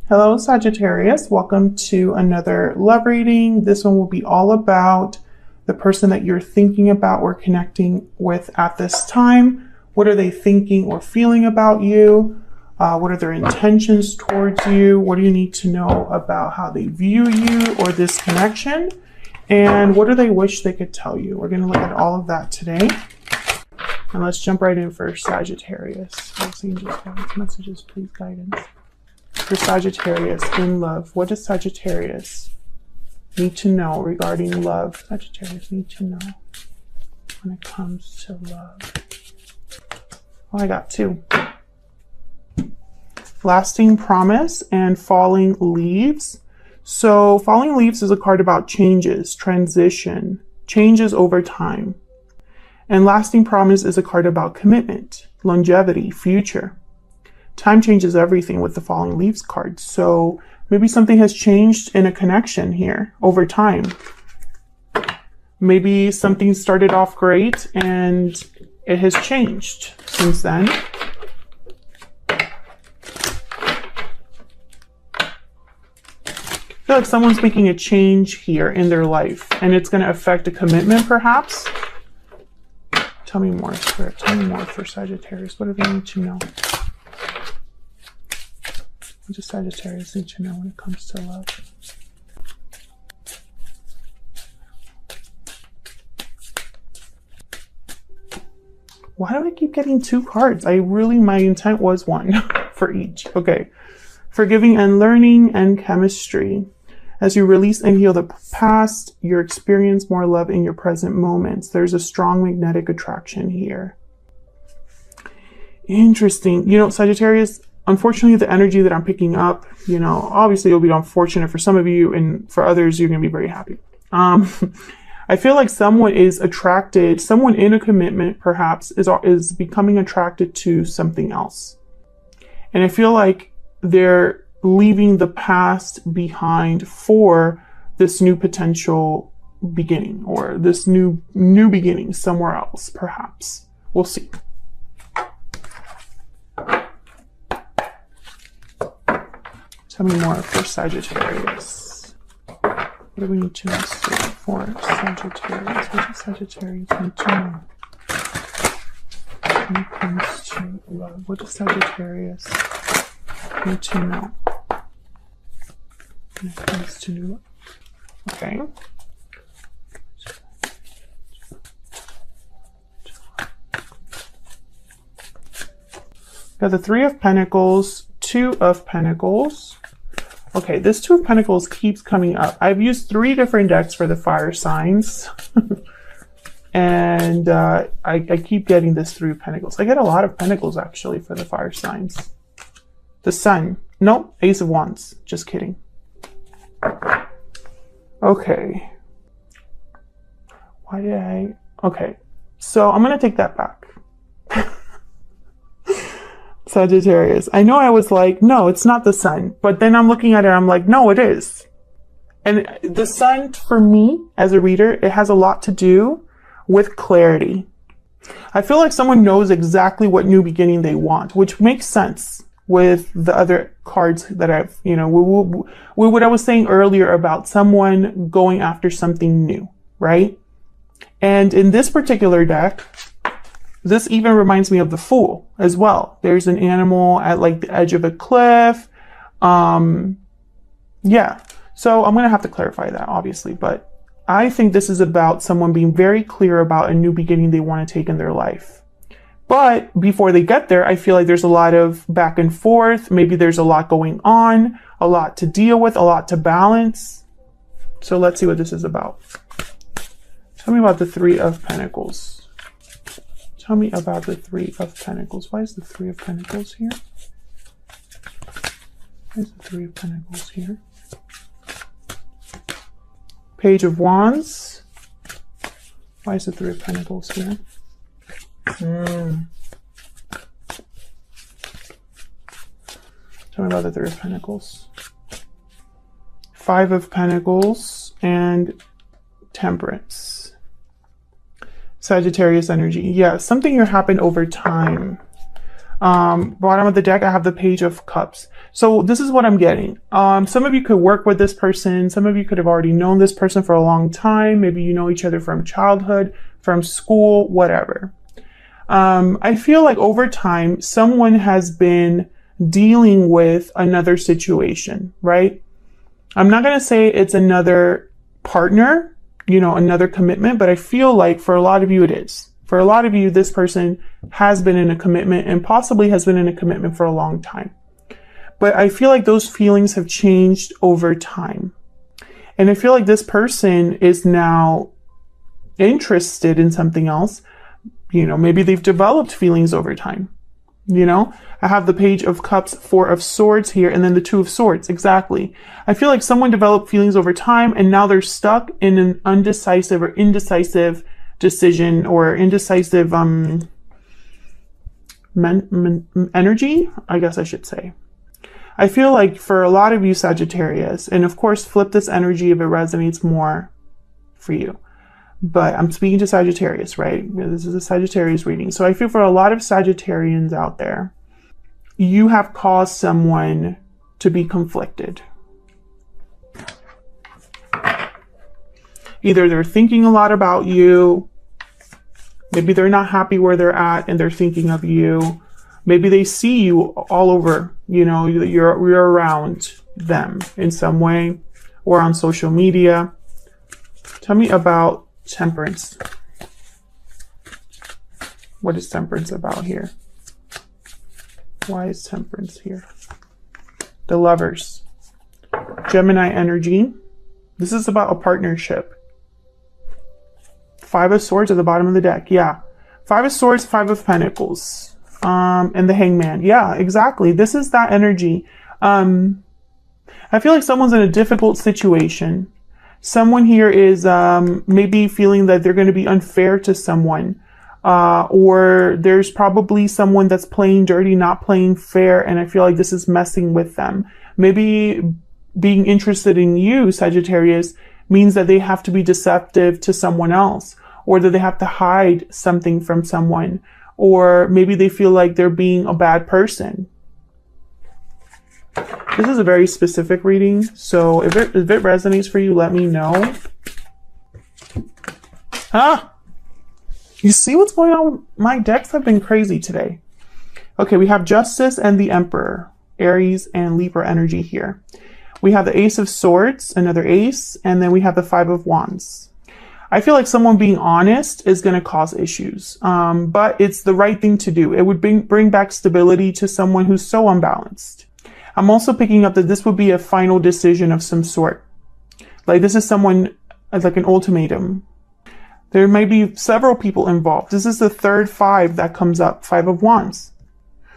Hello, Sagittarius. Welcome to another love reading. This one will be all about the person that you're thinking about or connecting with at this time. What are they thinking or feeling about you? What are their intentions towards you? What do you need to know about how they view you or this connection? And what do they wish they could tell you? We're going to look at all of that today. And let's jump right in for Sagittarius. Angels, guidance, messages, please, guidance. For Sagittarius in love, what does Sagittarius need to know regarding love? Sagittarius need to know when it comes to love. Oh, I got two. Lasting promise and falling leaves. So falling leaves is a card about changes, transition, changes over time. And lasting promise is a card about commitment, longevity, future. Time changes everything with the falling leaves card. So maybe something has changed in a connection here over time. Maybe something started off great and it has changed since then. I feel like someone's making a change here in their life and it's going to affect a commitment perhaps. Tell me more, Spirit. Tell me more for Sagittarius. What do they need to know? What does Sagittarius need to know when it comes to love? Why do I keep getting two cards? My intent was one for each. Okay. Forgiving and learning and chemistry. As you release and heal the past, you experience more love in your present moments. There's a strong magnetic attraction here. Interesting. You know, Sagittarius, unfortunately, the energy that I'm picking up, you know, obviously it'll be unfortunate for some of you and for others, you're going to be very happy. I feel like someone is attracted, someone in a commitment perhaps is becoming attracted to something else. And I feel like they're leaving the past behind for this new potential beginning or this new beginning somewhere else, perhaps. We'll see. Tell me more for Sagittarius. What do we need to know for Sagittarius? What does Sagittarius need to know when it comes to love? What does Sagittarius need to know when it comes to love? Okay. Got the Three of Pentacles, Two of Pentacles. Okay, this Two of Pentacles keeps coming up. I've used 3 different decks for the fire signs. And I keep getting this Three of Pentacles. I get a lot of Pentacles, actually, for the fire signs. The Sun. Nope, Ace of Wands. Just kidding. Okay. Okay, so I'm going to take that back. Sagittarius. I know I was like, no, it's not the Sun. But then I'm looking at it, I'm like, no, it is. And the Sun, for me, as a reader, it has a lot to do with clarity. I feel like someone knows exactly what new beginning they want, which makes sense with the other cards that I've, you know, what I was saying earlier about someone going after something new, right? And in this particular deck, this even reminds me of the Fool as well. There's an animal at like the edge of a cliff. Yeah. So I'm going to have to clarify that, obviously. But I think this is about someone being very clear about a new beginning they want to take in their life. But before they get there, I feel like there's a lot of back and forth. Maybe there's a lot going on, a lot to deal with, a lot to balance. So let's see what this is about. Tell me about the Three of Pentacles. Tell me about the Three of Pentacles. Why is the Three of Pentacles here? Why is the Three of Pentacles here? Page of Wands. Why is the Three of Pentacles here? Tell me about the Three of Pentacles. Five of Pentacles and Temperance. Sagittarius energy. Yeah, something here happened over time. Bottom of the deck, I have the Page of Cups. So this is what I'm getting. Some of you could work with this person. Some of you could have already known this person for a long time. Maybe you know each other from childhood, from school, whatever. I feel like over time, someone has been dealing with another situation, right? I'm not going to say it's another partner, you know, another commitment, but I feel like for a lot of you, it is. For a lot of you, this person has been in a commitment and possibly has been in a commitment for a long time. But I feel like those feelings have changed over time. And I feel like this person is now interested in something else. You know, maybe they've developed feelings over time. You know, I have the Page of Cups, Four of Swords here, and then the Two of Swords. Exactly. I feel like someone developed feelings over time and now they're stuck in an undecisive or indecisive decision or indecisive energy, I guess I should say. I feel like for a lot of you Sagittarius, and of course flip this energy if it resonates more for you, but I'm speaking to Sagittarius, right? This is a Sagittarius reading. So I feel for a lot of Sagittarians out there, you have caused someone to be conflicted. Either they're thinking a lot about you, maybe they're not happy where they're at and they're thinking of you. Maybe they see you all over, you know, you're around them in some way or on social media. Tell me about Temperance. What is Temperance about here? Why is Temperance here? The Lovers. Gemini energy. This is about a partnership. Five of Swords at the bottom of the deck. Yeah. Five of Swords, Five of Pentacles. And the Hangman. Yeah, exactly. This is that energy. I feel like someone's in a difficult situation. Someone here is maybe feeling that they're going to be unfair to someone. Or there's probably someone that's playing dirty, not playing fair. And I feel like this is messing with them. Maybe being interested in you, Sagittarius, means that they have to be deceptive to someone else, or that they have to hide something from someone, or maybe they feel like they're being a bad person. This is a very specific reading, so if it resonates for you, let me know. You see what's going on? My decks have been crazy today. Okay, we have Justice and the Emperor, Aries and Libra energy here. We have the Ace of Swords, another ace, and then we have the Five of Wands. I feel like someone being honest is going to cause issues, but it's the right thing to do. It would bring back stability to someone who's so unbalanced. I'm also picking up that this would be a final decision of some sort. Like this is someone like an ultimatum. There may be several people involved. This is the third five that comes up, Five of Wands.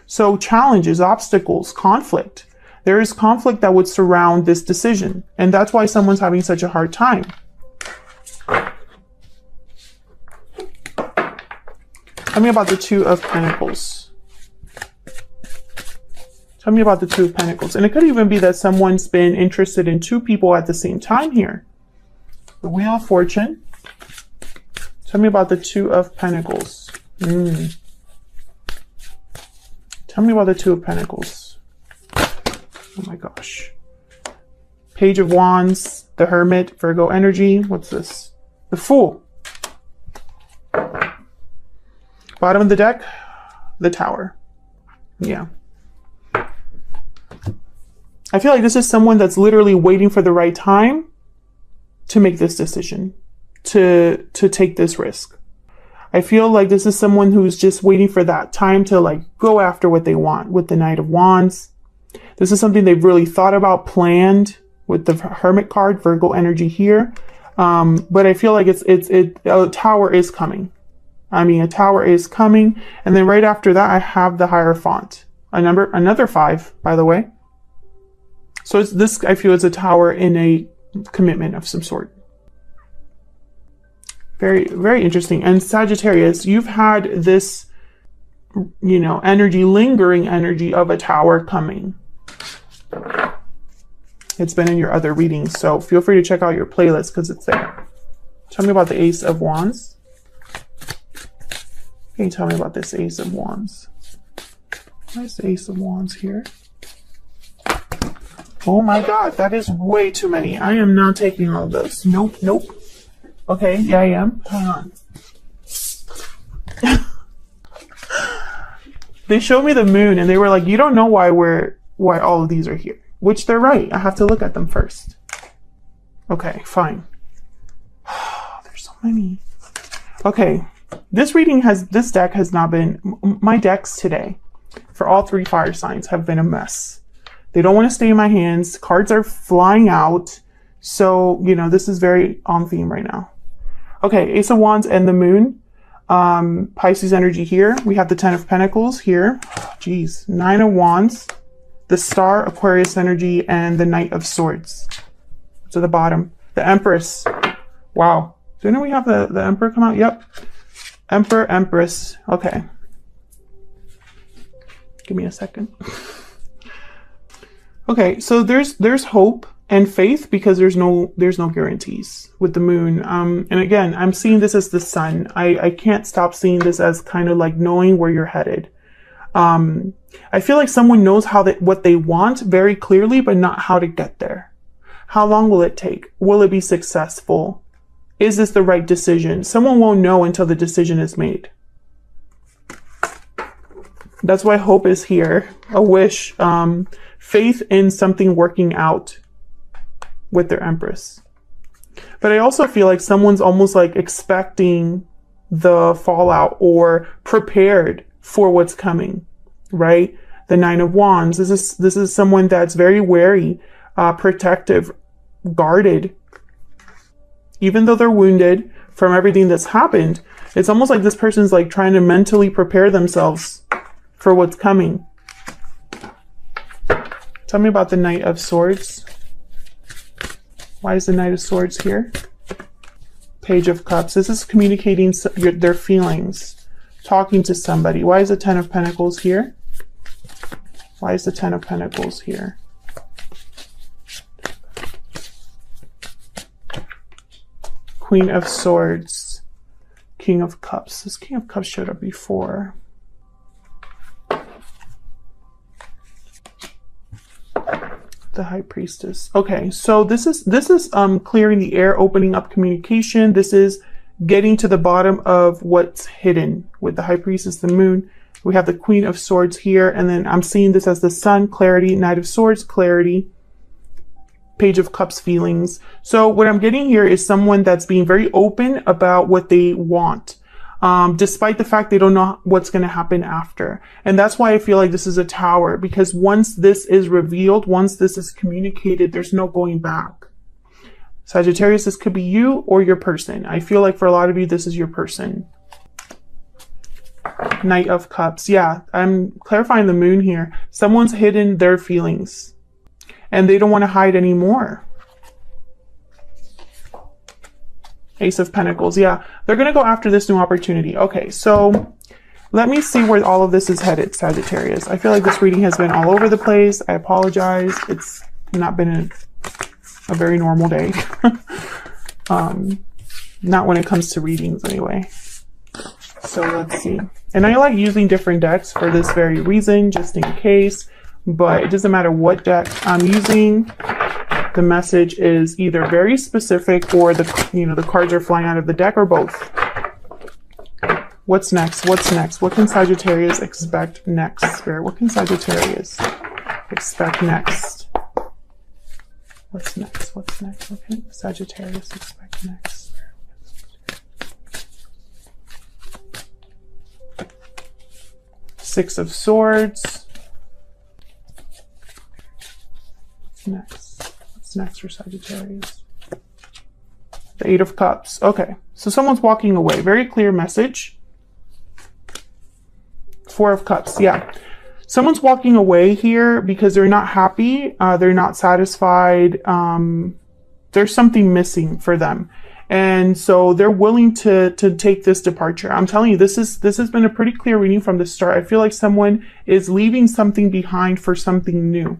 So challenges, obstacles, conflict. There is conflict that would surround this decision. And that's why someone's having such a hard time. Tell me about the Two of Pentacles. Tell me about the Two of Pentacles. And it could even be that someone's been interested in two people at the same time here. The Wheel of Fortune. Tell me about the Two of Pentacles. Tell me about the Two of Pentacles. Oh my gosh. Page of Wands, the Hermit, Virgo energy. What's this? The Fool. Bottom of the deck, the Tower. Yeah. I feel like this is someone that's literally waiting for the right time to make this decision, to take this risk. I feel like this is someone who's just waiting for that time to like go after what they want with the Knight of Wands. This is something they've really thought about, planned with the Hermit card, Virgo energy here. But I feel like a Tower is coming. I mean, a Tower is coming. And then right after that, I have the Hierophant. Another five, by the way. So it's this, I feel, is a Tower in a commitment of some sort. Very, very interesting. And Sagittarius, you've had this, you know, energy, lingering energy of a Tower coming. It's been in your other readings, so feel free to check out your playlist because it's there. Tell me about the Ace of Wands. Can you tell me about this Ace of Wands? Where's the Ace of Wands here? Oh my God, that is way too many. I am not taking all of those. Nope, nope. Okay, yeah, I am. Hang on. They showed me the moon and they were like, you don't know why all of these are here. Which they're right. I have to look at them first. Okay, fine. There's so many. Okay, this deck has not been, my decks today for all 3 fire signs have been a mess. They don't want to stay in my hands. Cards are flying out. So, you know, this is very on theme right now. Okay, Ace of Wands and the moon. Pisces energy here. We have the 10 of Pentacles here. Jeez. 9 of Wands. The Star, Aquarius energy, and the Knight of Swords. To the bottom. The Empress. Wow. Didn't we have the Emperor come out? Yep. Emperor, Empress. Okay. Give me a second. Okay, so there's hope and faith because there's no guarantees with the moon. And again, I'm seeing this as the sun. I can't stop seeing this as kind of like knowing where you're headed. I feel like someone knows what they want very clearly, but not how to get there. How long will it take? Will it be successful? Is this the right decision? Someone won't know until the decision is made. That's why hope is here. A wish, faith in something working out with their Empress. But I also feel like someone's almost like expecting the fallout or prepared for what's coming, right? The 9 of Wands. This is someone that's very wary, protective, guarded. Even though they're wounded from everything that's happened, it's almost like this person's like trying to mentally prepare themselves for what's coming. Tell me about the Knight of Swords. Why is the Knight of Swords here? Page of Cups. This is communicating their feelings, talking to somebody. Why is the 10 of Pentacles here? Why is the 10 of Pentacles here? Queen of Swords. King of Cups. This King of Cups showed up before. The High Priestess. Okay, so this is clearing the air, opening up communication. This is getting to the bottom of what's hidden with the High Priestess, the moon. We have the Queen of Swords here, and then I'm seeing this as the Sun, clarity, Knight of Swords, clarity, Page of Cups, feelings. So what I'm getting here is someone that's being very open about what they want, despite the fact they don't know what's going to happen after. And that's why I feel like this is a Tower, because once this is revealed, once this is communicated, there's no going back. Sagittarius, this could be you or your person. I feel like for a lot of you, this is your person. Knight of Cups. Yeah, I'm clarifying the moon here. Someone's hidden their feelings and they don't want to hide anymore. Ace of Pentacles. Yeah, they're going to go after this new opportunity. Okay, so let me see where all of this is headed, Sagittarius. I feel like this reading has been all over the place. I apologize. It's not been a very normal day. Not when it comes to readings anyway. So let's see. And I like using different decks for this very reason, just in case. But it doesn't matter what deck I'm using. The message is either very specific or the cards are flying out of the deck, or both. What's next? What's next? What can Sagittarius expect next, Spirit? What can Sagittarius expect next? What's next? What's next? What can Sagittarius expect next? Six of Swords. What's next? What's next for Sagittarius? The Eight of Cups. Okay, so someone's walking away. Very clear message. Four of Cups. Yeah. Someone's walking away here because they're not happy. They're not satisfied. There's something missing for them. And so they're willing to take this departure. I'm telling you, this has been a pretty clear reading from the start. I feel like someone is leaving something behind for something new.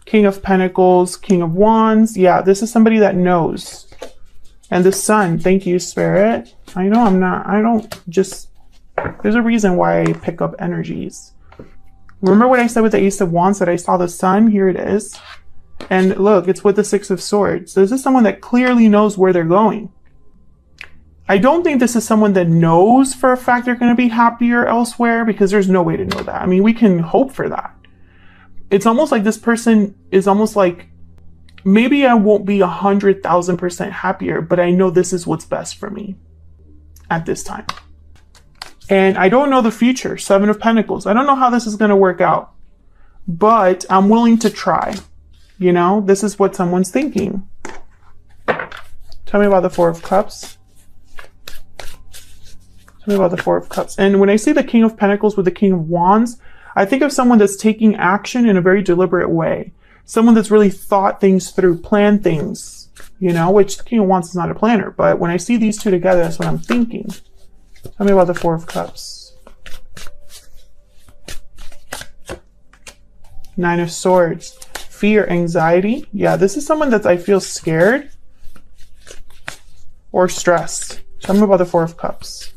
King of Pentacles, King of Wands. Yeah, this is somebody that knows. And the Sun. Thank you, Spirit. I know I don't just There's a reason why I pick up energies. Remember what I said with the Ace of Wands, that I saw the sun? Here it is. And look, it's with the Six of Swords. So this is someone that clearly knows where they're going. I don't think this is someone that knows for a fact they're going to be happier elsewhere, because there's no way to know that. I mean, we can hope for that. It's almost like this person is almost like, maybe I won't be 100,000% happier, but I know this is what's best for me at this time. And I don't know the future. Seven of Pentacles. I don't know how this is going to work out, but I'm willing to try. You know, this is what someone's thinking. Tell me about the Four of Cups. Tell me about the Four of Cups. And when I see the King of Pentacles with the King of Wands, I think of someone that's taking action in a very deliberate way. Someone that's really thought things through, planned things, you know, which the King of Wands is not a planner. But when I see these two together, that's what I'm thinking. Tell me about the Four of Cups. Nine of Swords. Fear, anxiety. Yeah, this is someone that I feel scared or stressed. Tell me about the Four of Cups.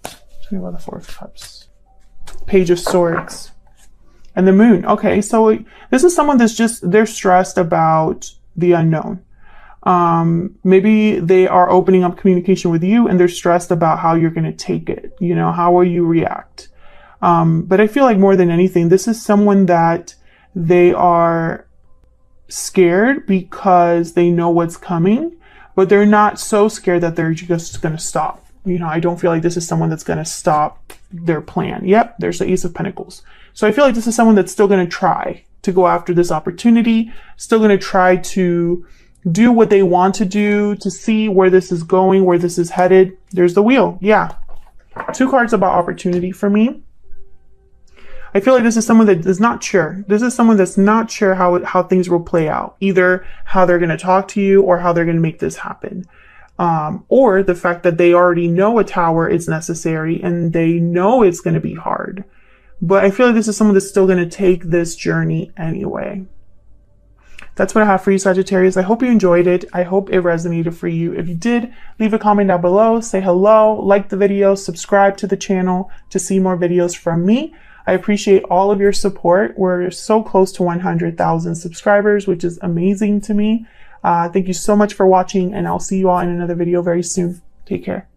Tell me about the Four of Cups. Page of Swords. And the Moon. Okay, so this is someone that's just, they're stressed about the unknown. Maybe they are opening up communication with you and they're stressed about how you're going to take it. You know, how will you react? But I feel like more than anything, this is someone that they are scared because they know what's coming, but they're not so scared that they're just going to stop. You know, I don't feel like this is someone that's going to stop their plan. Yep, there's the Ace of Pentacles. So I feel like this is someone that's still going to try to go after this opportunity, still going to try to do what they want to do, to see where this is going, where this is headed. There's the Wheel. Yeah. Two cards about opportunity for me. I feel like this is someone that is not sure. This is someone that's not sure how things will play out. Either how they're going to talk to you or how they're going to make this happen. Or the fact that they already know a tower is necessary and they know it's going to be hard. But I feel like this is someone that's still going to take this journey anyway. That's what I have for you, Sagittarius. I hope you enjoyed it. I hope it resonated for you. If you did, leave a comment down below, say hello, like the video, subscribe to the channel to see more videos from me. I appreciate all of your support. We're so close to 100,000 subscribers, which is amazing to me. Thank you so much for watching, and I'll see you all in another video very soon. Take care.